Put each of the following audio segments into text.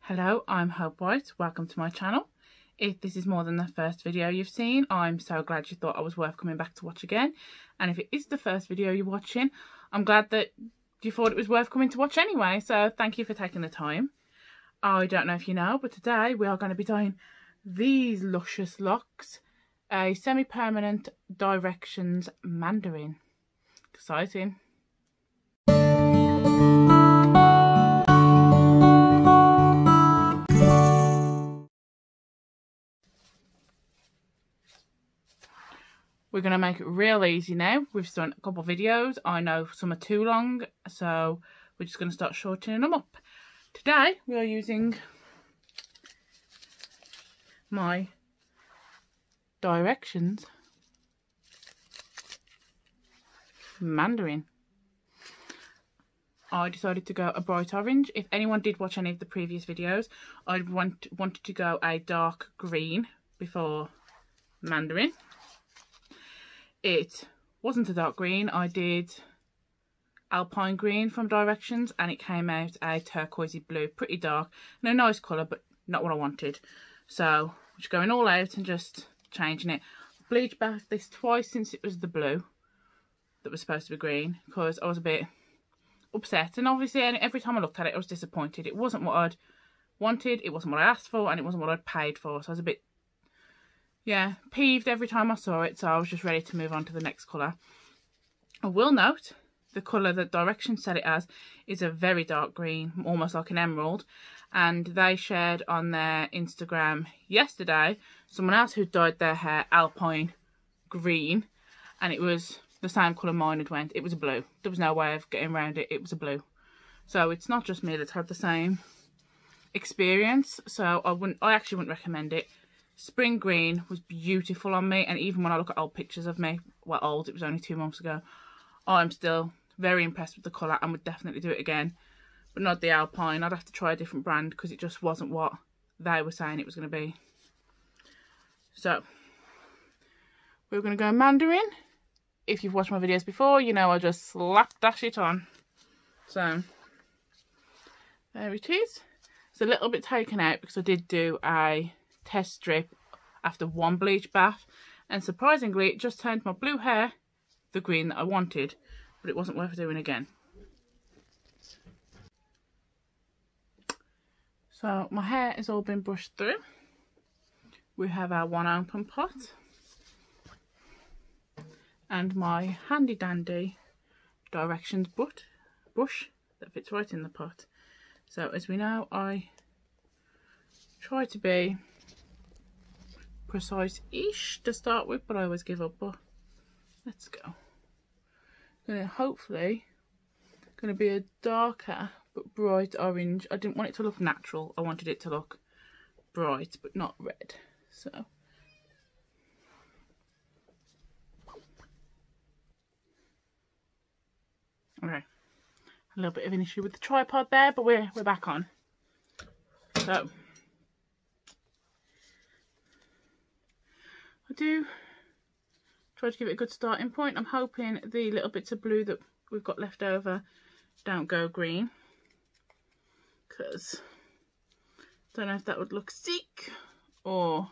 Hello, I'm Hope White. Welcome to my channel. If this is more than the first video you've seen, I'm so glad you thought I was worth coming back to watch again. And if it is the first video you're watching, I'm glad that you thought it was worth coming to watch anyway. So thank you for taking the time. I don't know if you know, but today we are going to be dyeing these luscious locks. A semi-permanent Directions Mandarin. Exciting. We're going to make it real easy now. We've done a couple of videos. I know some are too long, so we're just going to start shortening them up. Today we are using my Directions Mandarin. I decided to go a bright orange. If anyone did watch any of the previous videos, I wanted to go a dark green before Mandarin. It wasn't a dark green. I did Alpine green from Directions and it came out a turquoisey blue, pretty dark and a nice colour, but not what I wanted. So I'm just going all out and just changing it. Bleached back this twice since it was the blue that was supposed to be green, because I was a bit upset, and obviously every time I looked at it I was disappointed. It wasn't what I'd wanted, it wasn't what I asked for, and it wasn't what I'd paid for, so I was a bit peeved every time I saw it. So I was just ready to move on to the next colour. I will note the colour that Directions said it as is a very dark green, almost like an emerald, and they shared on their Instagram yesterday someone else who dyed their hair Alpine green, and it was the same colour mine had went. It was a blue. There was no way of getting around it. It was a blue. So it's not just me that's had the same experience. So I actually wouldn't recommend it. Spring green was beautiful on me, and even when I look at old pictures of me, well, old, it was only 2 months ago, I'm still very impressed with the colour and would definitely do it again. But not the Alpine. I'd have to try a different brand because it just wasn't what they were saying it was going to be. So we're going to go Mandarin. If you've watched my videos before, you know I just slapdash it on. So there it is. It's a little bit taken out because I did do a test strip after one bleach bath, and surprisingly it just turned my blue hair the green that I wanted, but it wasn't worth doing again. So my hair has all been brushed through. We have our one open pot and my handy dandy Directions brush that fits right in the pot. So as we know, I try to be precise-ish to start with, but I always give up. But let's go. Hopefully gonna be a darker but bright orange. I didn't want it to look natural. I wanted it to look bright but not red. So okay, a little bit of an issue with the tripod there, but we're back on. So I do try to give it a good starting point. I'm hoping the little bits of blue that we've got left over don't go green, because I don't know if that would look sick or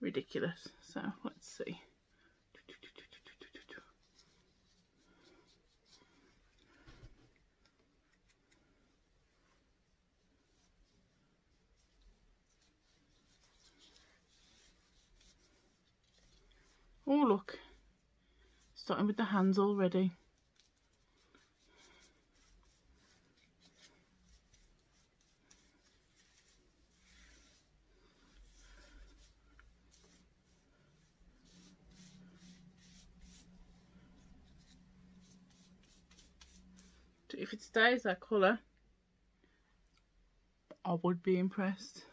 ridiculous. So let's see. Oh look, starting with the hands already. If it stays that colour, I would be impressed.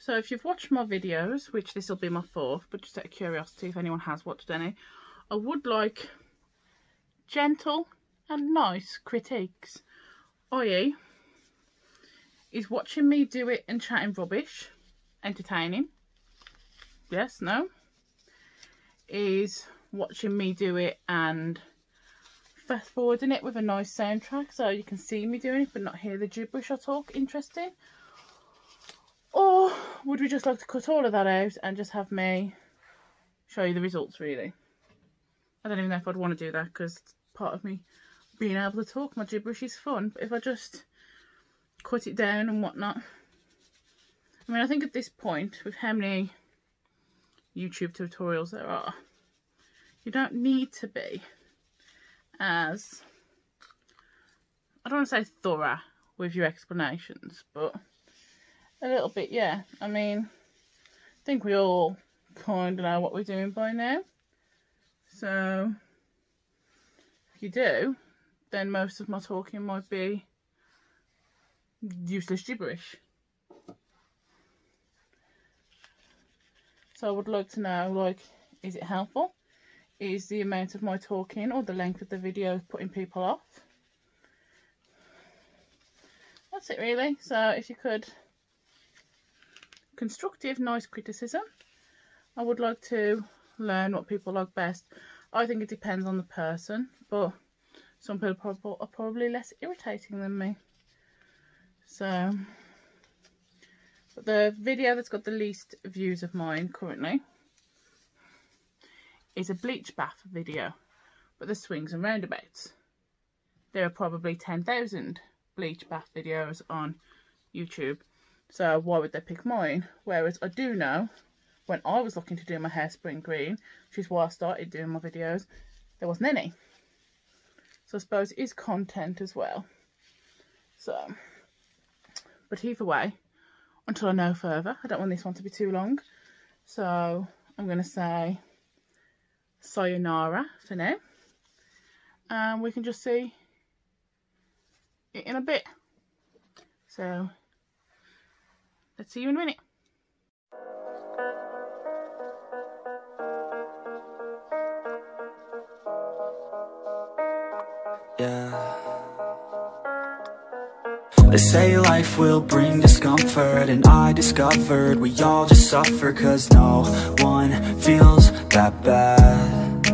So if you've watched my videos, which this will be my 4th, but just out of curiosity, if anyone has watched any, I would like gentle and nice critiques, i.e. is watching me do it and chatting rubbish entertaining? Yes, no? Is watching me do it and fast forwarding it with a nice soundtrack so you can see me doing it but not hear the gibberish I talk interesting? Or would we just like to cut all of that out and just have me show you the results, really? I don't even know if I'd want to do that, because part of me being able to talk my gibberish is fun, but if I just cut it down and whatnot. I mean, I think at this point, with how many YouTube tutorials there are, you don't need to be as, I don't want to say thorough with your explanations, but a little bit, yeah. I mean, I think we all kind of know what we're doing by now. So, if you do, then most of my talking might be useless gibberish. So I would like to know, like, is it helpful? Is the amount of my talking or the length of the video putting people off? That's it, really. So if you could, constructive, nice criticism. I would like to learn what people like best. I think it depends on the person, but some people are probably less irritating than me. So, but the video that's got the least views of mine currently is a bleach bath video, but the swings and roundabouts. There are probably 10,000 bleach bath videos on YouTube, so why would they pick mine? Whereas I do know, when I was looking to do my hair spring green, which is why I started doing my videos, there wasn't any. So I suppose it is content as well. So, but either way, until I know further, I don't want this one to be too long. So I'm going to say sayonara for now. And we can just see it in a bit. So let's see you in a minute. Yeah. They say life will bring discomfort, and I discovered we all just suffer, 'cause no one feels that bad.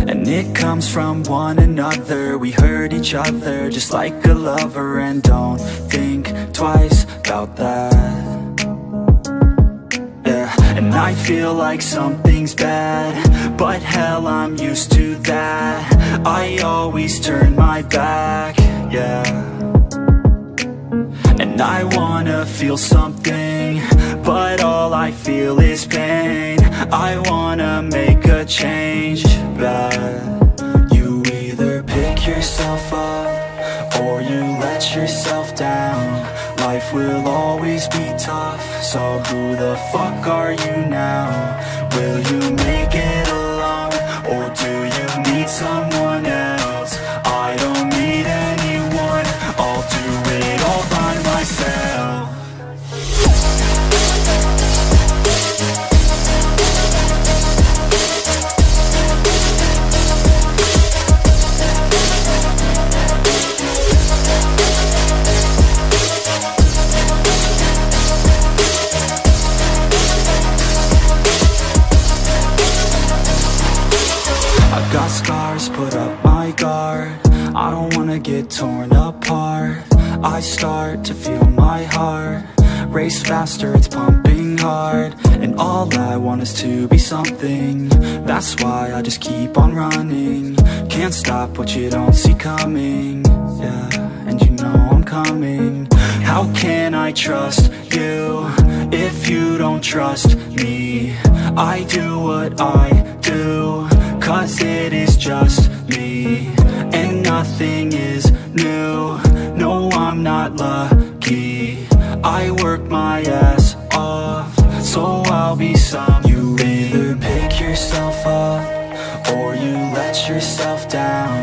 And it comes from one another. We hurt each other just like a lover, and don't think twice about that. And I feel like something's bad, but hell, I'm used to that. I always turn my back, yeah. And I wanna feel something, but all I feel is pain. I wanna make a change, but you either pick yourself up or you let yourself down. Life will always be tough, so who the fuck are you now? Will you make it alone, or do you need someone else? I don't need anyone, I'll do it all by myself. Got scars, put up my guard. I don't wanna get torn apart. I start to feel my heart race faster, it's pumping hard. And all I want is to be something. That's why I just keep on running. Can't stop what you don't see coming. Yeah, and you know I'm coming. How can I trust you if you don't trust me? I do what I do, 'cause it is just me, and nothing is new. No, I'm not lucky. I work my ass off, so I'll be some. You either pick yourself up or you let yourself down.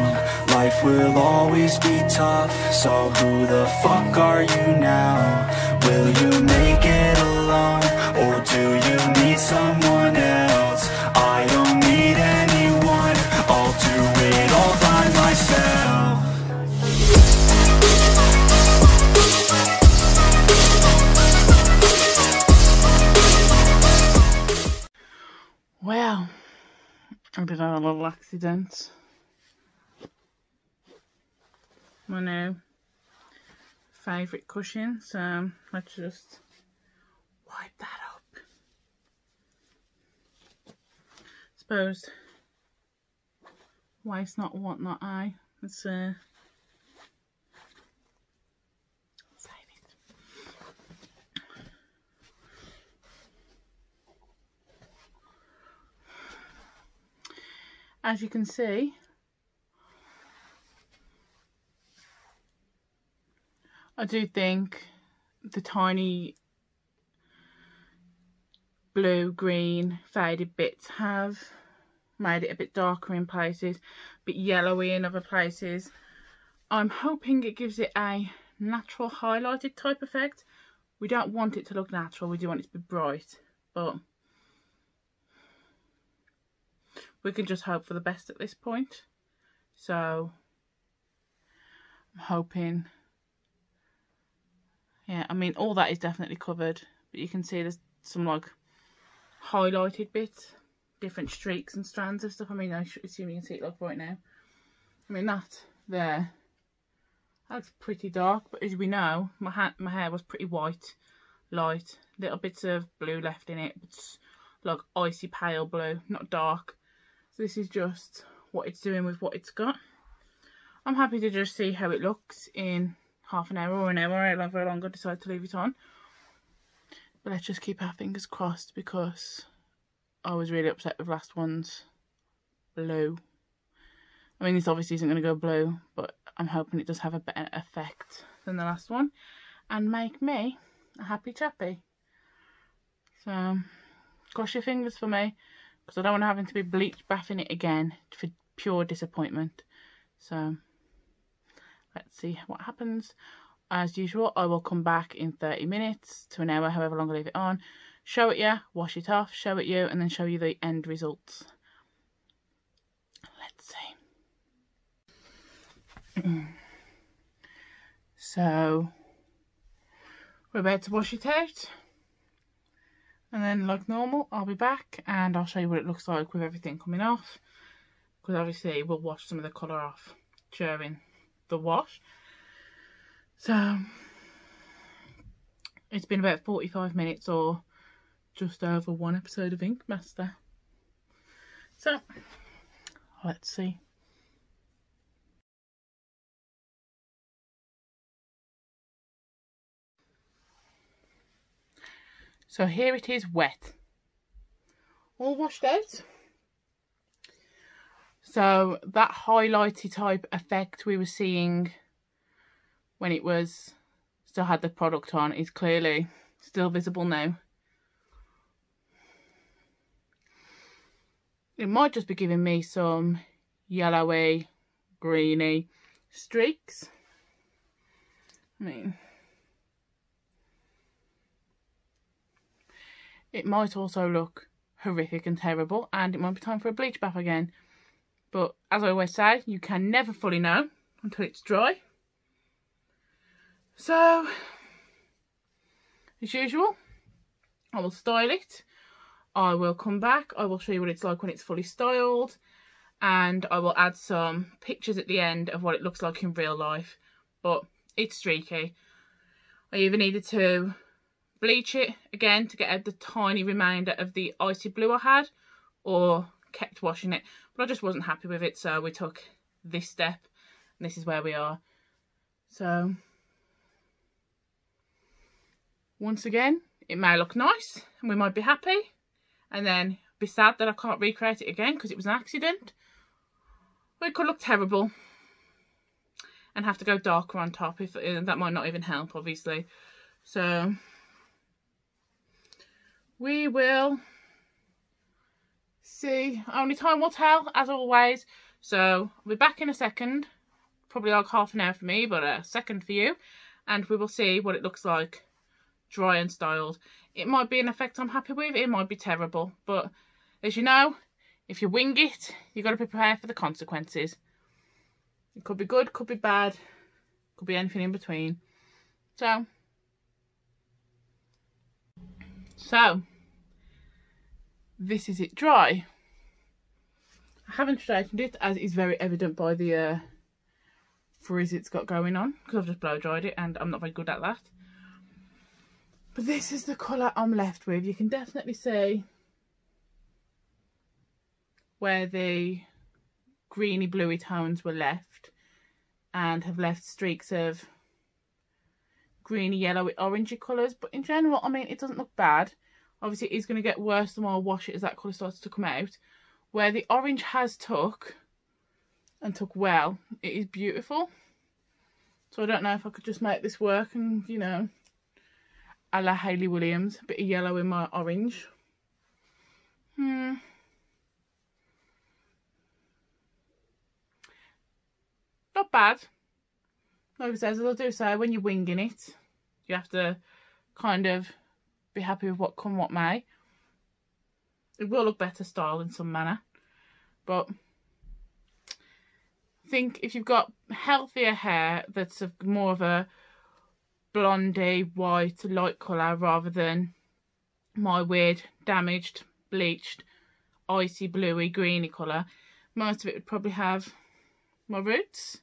Life life will always be tough. So who the fuck are you now? Will you make it alone, or do you need someone else? I don't need anyone, I'll do it all by myself. Well, I did have a little accident. My new favourite cushion, so let's just wipe that up. Suppose waste not, want not, I. Let's save it. As you can see, I do think the tiny blue, green, faded bits have made it a bit darker in places, a bit yellowy in other places. I'm hoping it gives it a natural highlighted type effect. We don't want it to look natural, we do want it to be bright, but we can just hope for the best at this point. So I'm hoping, yeah, I mean all that is definitely covered, but you can see there's some like highlighted bits, different streaks and strands of stuff. I mean, I should assume you can see it like right now. I mean that there, that's pretty dark, but as we know, my hair was pretty white, light, little bits of blue left in it, but it's like icy pale blue, not dark. So this is just what it's doing with what it's got. I'm happy to just see how it looks in half an hour or an hour, however long I decide to leave it on. But let's just keep our fingers crossed, because I was really upset with last one's blue. I mean, this obviously isn't going to go blue, but I'm hoping it does have a better effect than the last one and make me a happy chappy. So cross your fingers for me, because I don't want to having to be bleach bathing it again for pure disappointment. So let's see what happens. As usual, I will come back in 30 minutes to an hour, however long I leave it on, show it you, wash it off, show it you, and then show you the end results. Let's see. So we're about to wash it out, and then like normal I'll be back and I'll show you what it looks like with everything coming off, because obviously we'll wash some of the colour off during the wash. So it's been about 45 minutes or just over one episode of Ink Master. So let's see. So here it is, wet, all washed out. So that highlighty type effect we were seeing when it was still had the product on is clearly still visible now. It might just be giving me some yellowy, greeny streaks. I mean, it might also look horrific and terrible, and it might be time for a bleach bath again. But as I always say, you can never fully know until it's dry. So, as usual, I will style it. I will come back. I will show you what it's like when it's fully styled. And I will add some pictures at the end of what it looks like in real life. But it's streaky. I either needed to bleach it again to get out the tiny remainder of the icy blue I had, or kept washing it. But I just wasn't happy with it, so we took this step. And this is where we are. So once again, it may look nice and we might be happy, and then be sad that I can't recreate it again because it was an accident. Or it could look terrible and have to go darker on top, if that might not even help, obviously. So we will see. Only time will tell, as always. So I'll be back in a second probably like half an hour for me, but a second for you. And we will see what it looks like dry and styled. It might be an effect I'm happy with, it might be terrible, but as you know, if you wing it, you've got to be prepared for the consequences. It could be good, could be bad, could be anything in between. So this is it dry. I haven't straightened it, as is very evident by the frizz it's got going on, because I've just blow dried it and I'm not very good at that. But this is the colour I'm left with. You can definitely see where the greeny bluey tones were left and have left streaks of greeny yellowy orangey colours, but in general, I mean, it doesn't look bad. Obviously it is going to get worse the more I wash it as that colour starts to come out. Where the orange has took, and took well, it is beautiful. So I don't know if I could just make this work and, you know, a la Hayley Williams, a bit of yellow in my orange. Not bad. Like I said, as I do say, when you're winging it, you have to kind of be happy with what come what may. It will look better styled in some manner, but I think if you've got healthier hair that's more of a blondie, white, light colour rather than my weird, damaged, bleached, icy, bluey, greeny colour, most of it would probably have my roots.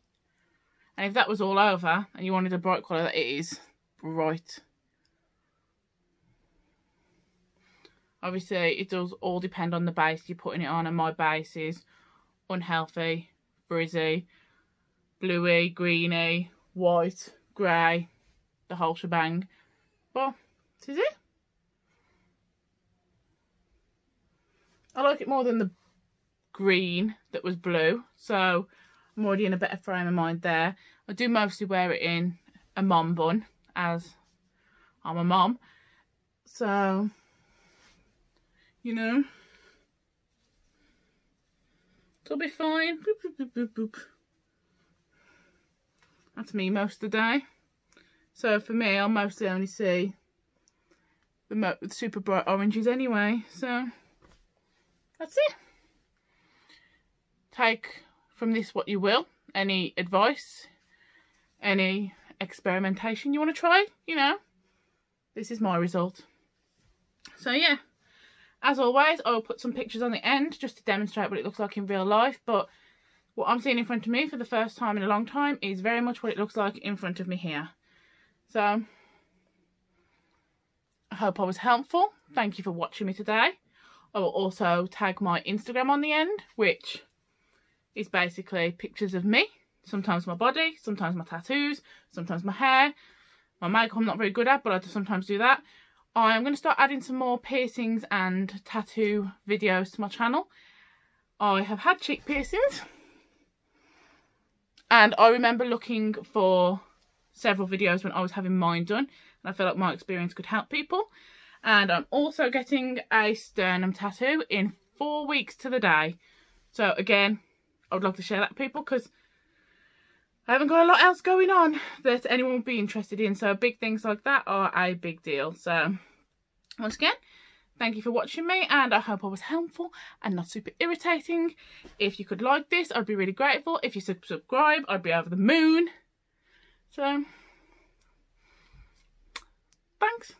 And if that was all over and you wanted a bright colour, that it is bright. Obviously, it does all depend on the base you're putting it on, and my base is unhealthy, frizzy, bluey, greeny, white, grey, the whole shebang. But this is it. I like it more than the green that was blue, so I'm already in a better frame of mind there. I do mostly wear it in a mom bun, as I'm a mom, so you know, it'll be fine. Boop, boop, boop, boop, boop. That's me most of the day. So for me, I'll mostly only see the super bright oranges anyway. So that's it. Take from this what you will. Any advice, any experimentation you want to try, you know, this is my result. So yeah. As always, I will put some pictures on the end just to demonstrate what it looks like in real life, but what I'm seeing in front of me for the first time in a long time is very much what it looks like in front of me here. So, I hope I was helpful. Thank you for watching me today. I will also tag my Instagram on the end, which is basically pictures of me. Sometimes my body, sometimes my tattoos, sometimes my hair. My makeup I'm not very good at, but I sometimes do that. I'm going to start adding some more piercings and tattoo videos to my channel. I have had cheek piercings, and I remember looking for several videos when I was having mine done, and I feel like my experience could help people. And I'm also getting a sternum tattoo in 4 weeks to the day. So again, I would love to share that with people, because I haven't got a lot else going on that anyone would be interested in. So big things like that are a big deal. So once again, thank you for watching me, and I hope I was helpful and not super irritating. If you could like this, I'd be really grateful. If you subscribe, I'd be over the moon. So thanks.